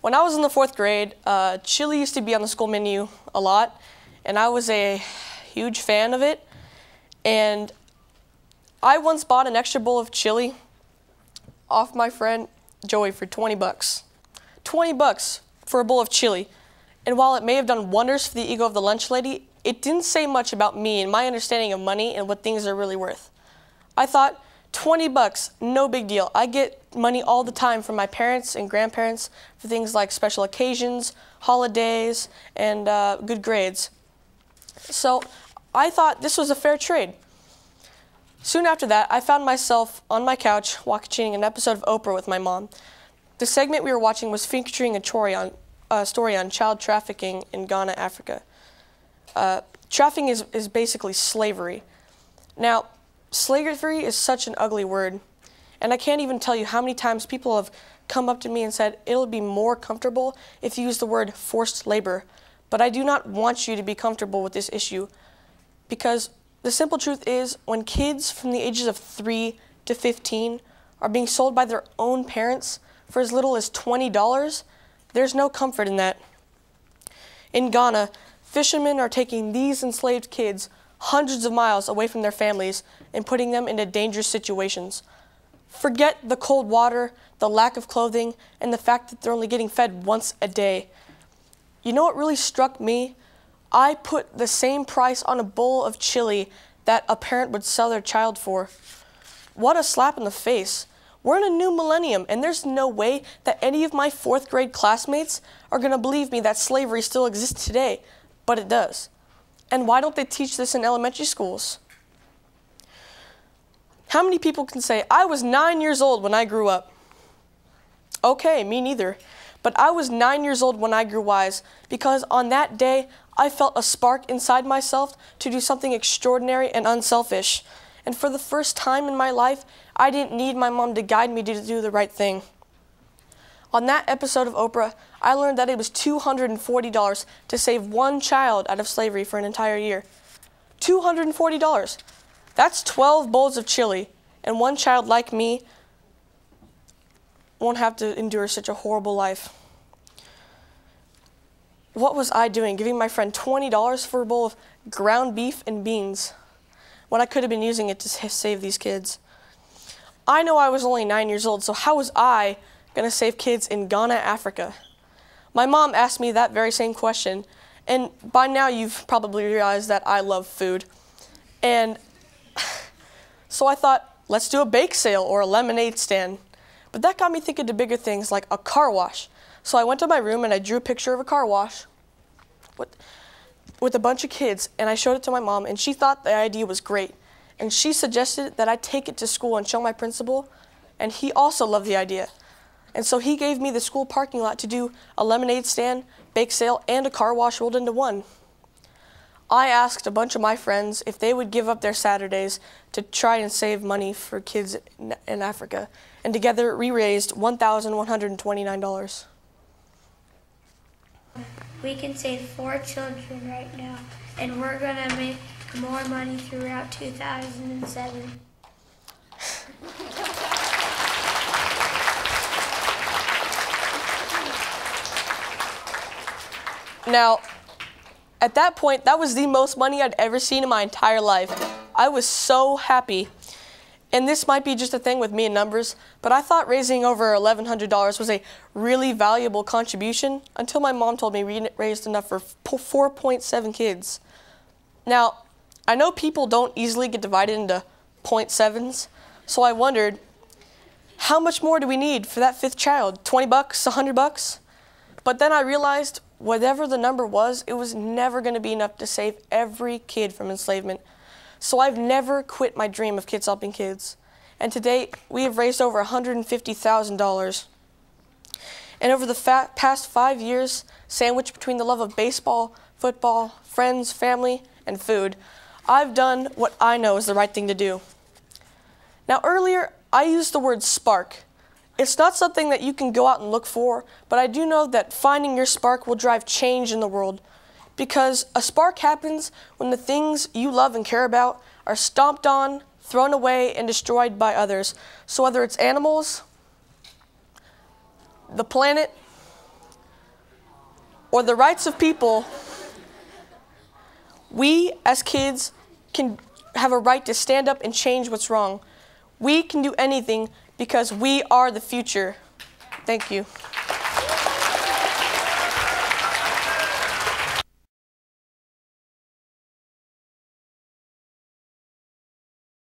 When I was in the 4th grade, chili used to be on the school menu a lot, and I was a huge fan of it. And I once bought an extra bowl of chili off my friend Joey for 20 bucks. 20 bucks for a bowl of chili. And while it may have done wonders for the ego of the lunch lady, it didn't say much about me and my understanding of money and what things are really worth. I thought, 20 bucks, no big deal. I get money all the time from my parents and grandparents for things like special occasions, holidays, and good grades. So I thought this was a fair trade. Soon after that, I found myself on my couch watching an episode of Oprah with my mom. The segment we were watching was featuring a story on child trafficking in Ghana, Africa. Trafficking is basically slavery. Now, slavery is such an ugly word, and I can't even tell you how many times people have come up to me and said, it'll be more comfortable if you use the word forced labor. But I do not want you to be comfortable with this issue, because the simple truth is, when kids from the ages of 3 to 15 are being sold by their own parents for as little as $20, there's no comfort in that. In Ghana, fishermen are taking these enslaved kids hundreds of miles away from their families and putting them into dangerous situations. Forget the cold water, the lack of clothing, and the fact that they're only getting fed once a day. You know what really struck me? I put the same price on a bowl of chili that a parent would sell their child for. What a slap in the face. We're in a new millennium, and there's no way that any of my 4th grade classmates are going to believe me that slavery still exists today, but it does. And why don't they teach this in elementary schools? How many people can say, I was 9 years old when I grew up? Okay, me neither. But I was 9 years old when I grew wise, because on that day, I felt a spark inside myself to do something extraordinary and unselfish. And for the first time in my life, I didn't need my mom to guide me to do the right thing. On that episode of Oprah, I learned that it was $240 to save one child out of slavery for an entire year. $240. That's 12 bowls of chili, and one child like me won't have to endure such a horrible life. What was I doing, giving my friend $20 for a bowl of ground beef and beans when I could have been using it to save these kids? I know I was only 9 years old, so how was I going to save kids in Ghana, Africa? My mom asked me that very same question, and by now you've probably realized that I love food. And so I thought, let's do a bake sale or a lemonade stand. But that got me thinking to bigger things like a car wash. So I went to my room and I drew a picture of a car wash with a bunch of kids, and I showed it to my mom, and she thought the idea was great. And she suggested that I take it to school and show my principal, and he also loved the idea. And so he gave me the school parking lot to do a lemonade stand, bake sale, and a car wash rolled into one. I asked a bunch of my friends if they would give up their Saturdays to try and save money for kids in Africa. And together we raised $1,129. We can save 4 children right now, and we're going to make more money throughout 2007. Now, at that point, that was the most money I'd ever seen in my entire life. I was so happy. And this might be just a thing with me and numbers, but I thought raising over $1,100 was a really valuable contribution until my mom told me we raised enough for 4.7 kids. Now, I know people don't easily get divided into 0.7s, so I wondered, how much more do we need for that 5th child? 20 bucks, 100 bucks? But then I realized whatever the number was, it was never going to be enough to save every kid from enslavement. So I've never quit my dream of kids helping kids. And to date, we have raised over $150,000. And over the past 5 years, sandwiched between the love of baseball, football, friends, family, and food, I've done what I know is the right thing to do. Now earlier, I used the word spark. It's not something that you can go out and look for, but I do know that finding your spark will drive change in the world. Because a spark happens when the things you love and care about are stomped on, thrown away, and destroyed by others. So whether it's animals, the planet, or the rights of people, we as kids can have a right to stand up and change what's wrong. We can do anything because we are the future. Thank you.